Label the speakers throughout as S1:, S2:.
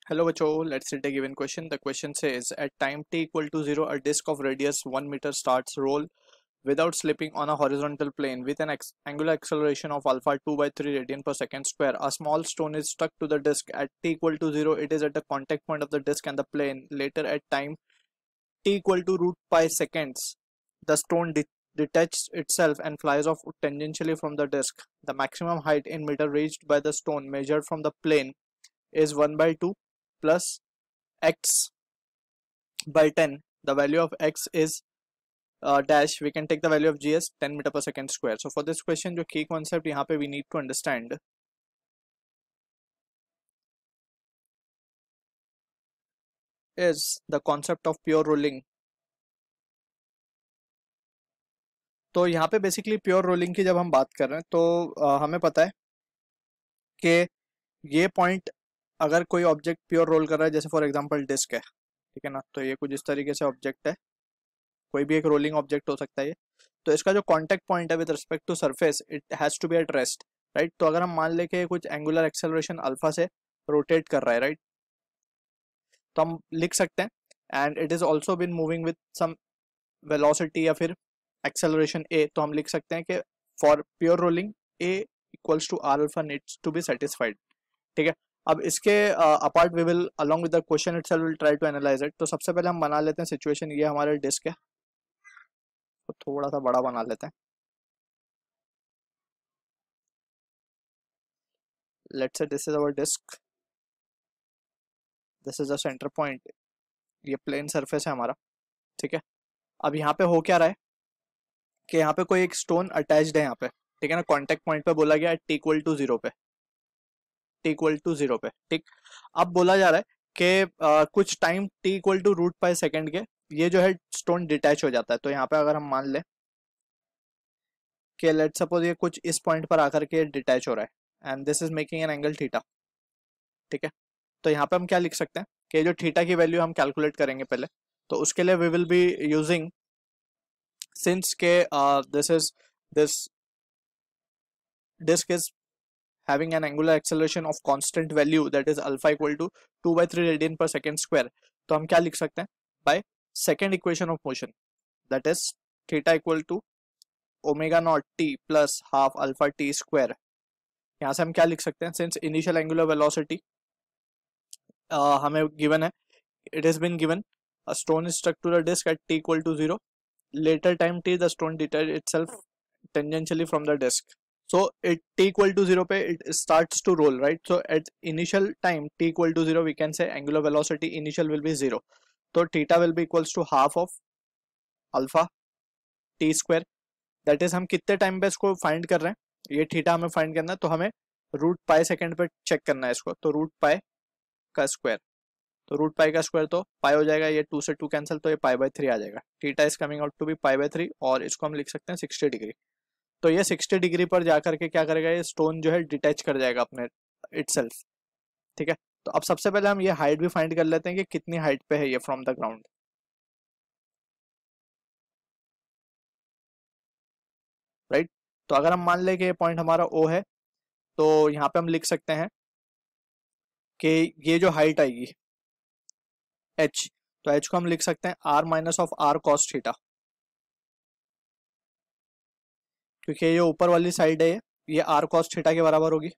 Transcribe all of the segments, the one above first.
S1: Hello, Bacho. Let's read a given question. The question says, at time t equal to 0, a disk of radius 1 meter starts roll without slipping on a horizontal plane with an angular acceleration of alpha 2 by 3 radian per second square. A small stone is stuck to the disk. At t equal to 0, it is at the contact point of the disk and the plane. Later, at time t equal to root pi seconds, the stone detaches itself and flies off tangentially from the disk. The maximum height in meter reached by the stone measured from the plane is 1 by 2 plus x by 10. The value of x is dash. We can take the value of g as 10 meter per second square. So for this question, जो key concept यहाँ पे we need to understand is the concept of pure rolling. तो यहाँ पे basically pure rolling की जब हम बात कर रहे हैं तो हमें पता है कि ये पॉइंट अगर कोई ऑब्जेक्ट प्योर रोल कर रहा है, जैसे फॉर एग्जांपल डिस्क है, ठीक है ना, तो ये कुछ इस तरीके से ऑब्जेक्ट है, कोई भी एक रोलिंग ऑब्जेक्ट हो सकता है ये। तो इसका जो कांटेक्ट पॉइंट है with respect to surface, it has to be at rest, right. तो अगर हम मान ले कि कुछ एंगुलर एक्सेलरेशन अल्फा से रोटेट कर रहा है, राइट, तो हम लिख सकते हैं and it is also been moving with some velocity या फिर एक्सेलरेशन ए, तो हम लिख सकते हैं कि for pure rolling a equals to r alpha needs to be satisfied, ठीक है। अब इसके apart we will along with the question itself will try to analyse it. तो सबसे पहले हम बना लेते हैं सिचुएशन, ये हमारा डिस्क है, तो थोड़ा सा बड़ा बना लेते हैं। Let's say this is our disk, this is a centre point, ये प्लेन सरफेस है हमारा, ठीक है। अब यहाँ पे हो क्या रहा है कि यहाँ पे कोई एक स्टोन अटैच्ड है यहाँ पे, ठीक है ना, कॉन्टेक्ट पॉइंट पे बोला गया टी इक्वल टू 0 पे, टी इक्वल टू 0 पे, ठीक। अब बोला जा रहा है कि कुछ time t equal to root pi second के ये जो है स्टोन डिटैच हो जाता है। तो यहाँ पे अगर हम मान ले कि लेट सपोज ये कुछ इस पॉइंट पर आकर के डिटैच हो रहा है and this is making an angle theta, ठीक है। तो यहाँ पे हम क्या लिख सकते हैं कि जो थीटा की वैल्यू हम कैलकुलेट करेंगे पहले, तो उसके लिए we will be using, since के this disk is having an angular acceleration of constant value, that is alpha equal to 2 by 3 radian per second square, तो हम क्या लिख सकते हैं by second equation of motion, that is theta equal to omega naught t plus half alpha t square। यहाँ से हम क्या लिख सकते हैं, since initial angular velocity हमें given है, it has been given a stone is stuck to the disk at t equal to 0, later time t the stone detaches itself tangentially from the disk, so at t equal to 0 पे it starts to roll, right। so at initial time t equal to 0 we can say angular velocity initial will be 0, तो theta will be equals to half of alpha t square, that is हम कितने time पे इसको find कर रहे हैं, ये theta हमें फाइंड करना है, तो हमें रूट पाई सेकेंड पे चेक करना है इसको, तो रूट पाई का स्क्वायर, तो रूट पाई का स्क्वायर तो पाई हो जाएगा, ये 2 से 2 कैंसिल, तो ये पाई बाय 3 आ जाएगा, theta is coming out to be pi by 3, और इसको हम लिख सकते हैं 60 डिग्री। तो ये 60 डिग्री पर जाकर के क्या करेगा, ये स्टोन जो है डिटैच कर जाएगा अपने इटसेल्फ, ठीक है। तो अब सबसे पहले हम ये हाइट भी फाइंड कर लेते हैं कि कितनी हाइट पे है ये फ्रॉम द ग्राउंड, राइट। तो अगर हम मान ले कि ये पॉइंट हमारा ओ है, तो यहाँ पे हम लिख सकते हैं कि ये जो हाइट आएगी h, तो h को हम लिख सकते हैं r minus of r cos theta, क्योंकि ये ऊपर वाली साइड है, ये r कॉस थीटा के बराबर होगी,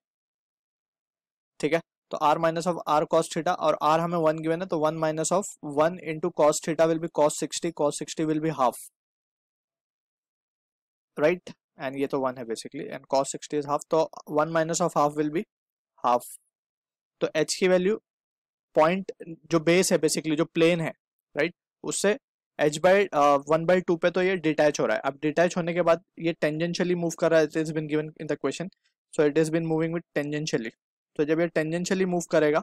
S1: ठीक है। तो r minus of r cos theta, और r हमें 1 गिवन है, तो 1 minus of 1 into cos theta will be cos 60, cos 60 will be half, right, and ये तो 1 है basically, and cos 60 is half, तो 1 minus of half will be half. तो h की वैल्यू पॉइंट जो बेस है बेसिकली जो प्लेन है, राइट, उससे h बाई 1/2 पे तो ये डिटैच हो रहा है। अब डिटैच होने के बाद ये टेंजेंशियली मूव कर रहा है, it is been given in the question, so it is been moving with tangentially. तो जब ये टेंजेंशियली मूव करेगा,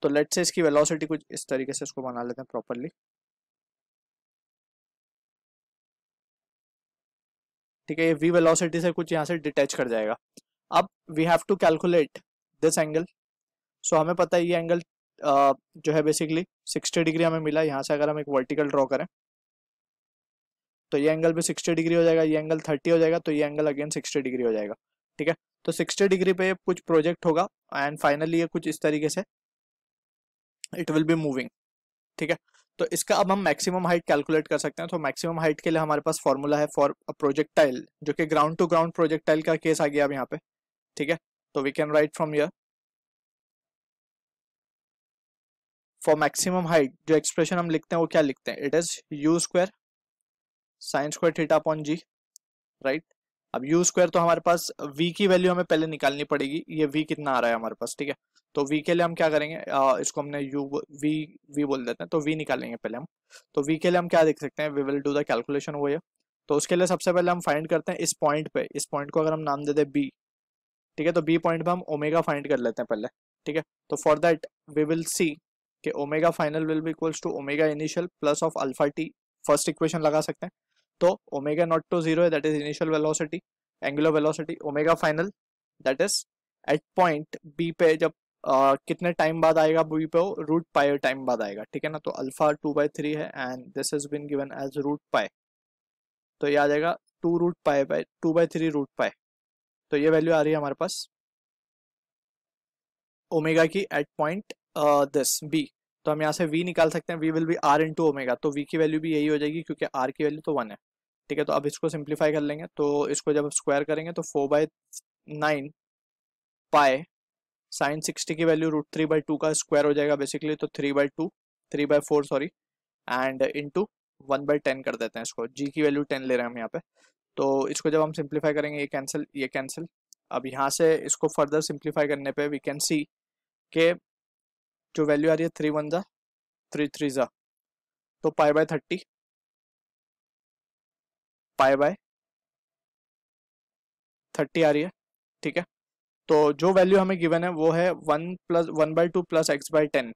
S1: तो लेट्स से इसकी वेलोसिटी कुछ इस तरीके से इसको बना लेते हैं प्रॉपरली, ठीक है। ये v वेलोसिटी से कुछ यहाँ से डिटैच कर जाएगा। अब we have to calculate this angle, so हमें पता है ये एंगल जो है बेसिकली 60 डिग्री हमें मिला। यहाँ से अगर हम एक वर्टिकल ड्रॉ करें, तो ये एंगल भी 60 डिग्री हो जाएगा, ये एंगल 30 हो जाएगा, तो ये एंगल अगेन 60 डिग्री हो जाएगा, ठीक है। तो 60 डिग्री पे कुछ प्रोजेक्ट होगा एंड फाइनली ये कुछ इस तरीके से इट विल बी मूविंग, ठीक है। तो इसका अब हम मैक्सिमम हाइट कैलकुलेट कर सकते हैं। तो मैक्सिमम हाइट के लिए हमारे पास फॉर्मूला है फॉर अ प्रोजेक्टाइल, जो कि ग्राउंड टू ग्राउंड प्रोजेक्टाइल का केस आ गया अब यहाँ पे, ठीक है। तो we can write from here for maximum height जो एक्सप्रेशन हम लिखते हैं वो क्या लिखते हैं, it is u square sine square theta upon g, right. अब यू स्क्वायर तो हमारे पास v की वैल्यू हमें पहले निकालनी पड़ेगी, ये v कितना आ रहा है हमारे पास, ठीक है। तो v के लिए हम क्या करेंगे, इसको हमने u v v बोल देते हैं, तो v निकालेंगे पहले हम। तो v के लिए हम क्या देख सकते हैं, we will do the calculation वो ये। तो उसके लिए सबसे पहले हम फाइंड करते हैं इस पॉइंट पे, इस पॉइंट को अगर हम नाम दे दें b, ठीक है। तो b पॉइंट पे हम ओमेगा फाइंड कर लेते हैं पहले, ठीक है। तो for that we will see कि omega final will be equals to omega initial plus of alpha t, first equation लगा सकते हैं। तो ओमेगा नॉट टू जीरो है, that is initial velocity, angular velocity, omega final that is at point b पे जब कितने time बाद आएगा बी पे, वो रूट पाई टाइम बाद आएगा, ठीक है ना। तो अल्फा 2/3 है and this is been given as root pi, तो ये आ जाएगा 2 root pi by 2/3 root pi. तो ये वैल्यू आ रही है हमारे पास ओमेगा की एट पॉइंट दिस बी। तो हम यहाँ से v निकाल सकते हैं, v will be r into omega, तो v की वैल्यू भी यही हो जाएगी क्योंकि r की वैल्यू तो 1 है, ठीक है। तो अब इसको सिंप्लीफाई कर लेंगे, तो इसको जब स्क्वायर करेंगे तो 4/9 पाई साइन 60 की वैल्यू √3/2 का स्क्वायर हो जाएगा बेसिकली, तो 3/4 सॉरी, एंड इंटू 1/10 कर देते हैं इसको, g की वैल्यू 10 ले रहे हैं हम यहाँ पे। तो इसको जब हम सिंप्लीफाई करेंगे, ये कैंसिल। अब यहाँ से इसको फर्दर सिंप्लीफाई करने पे वी कैन सी के जो वैल्यू आ रही है 3 1 जा 3 3 जा, तो पाई/30 पाई/30 आ रही है, ठीक है। तो जो वैल्यू हमें गिवन है वो है 1+1/2 प्लस x/10,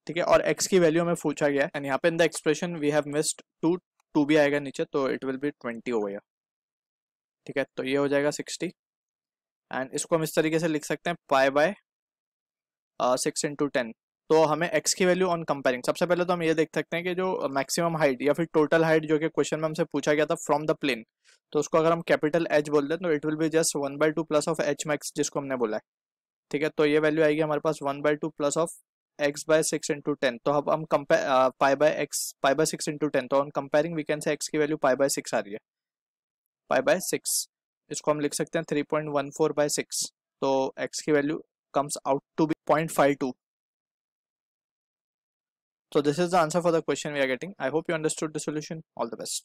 S1: ठीक है। और x की वैल्यू हमें पूछा गया है एंड यहाँ पे in the expression we have missed 2 भी आएगा नीचे, तो इट विल बी 20 हो गया, ठीक है। तो ये हो जाएगा 60 एंड इसको हम इस तरीके से लिख सकते हैं पाई/6 × 10। तो हमें x की वैल्यू ऑन कंपेयरिंग, सबसे पहले तो हम ये देख सकते हैं कि जो मैक्सिमम हाइट या फिर टोटल हाइट जो कि क्वेश्चन में हमसे पूछा गया था फ्रॉम द प्लेन, तो उसको अगर हम कैपिटल H बोल दें तो it will be just 1/2 plus of h max जिसको हमने बोला है, ठीक है। तो ये वैल्यू आएगी हमारे पास 1/2 प्लस ऑफ x/6 × 10। तो अब हम पाई/6 × 10, तो on comparing we can say x की वैल्यू पाई/6 आ रही है, पाई/6। इसको हम लिख सकते हैं 3.14/6, तो x की value comes out to be 0.52. So this is the answer for the question we are getting. I hope you understood the solution. All the best.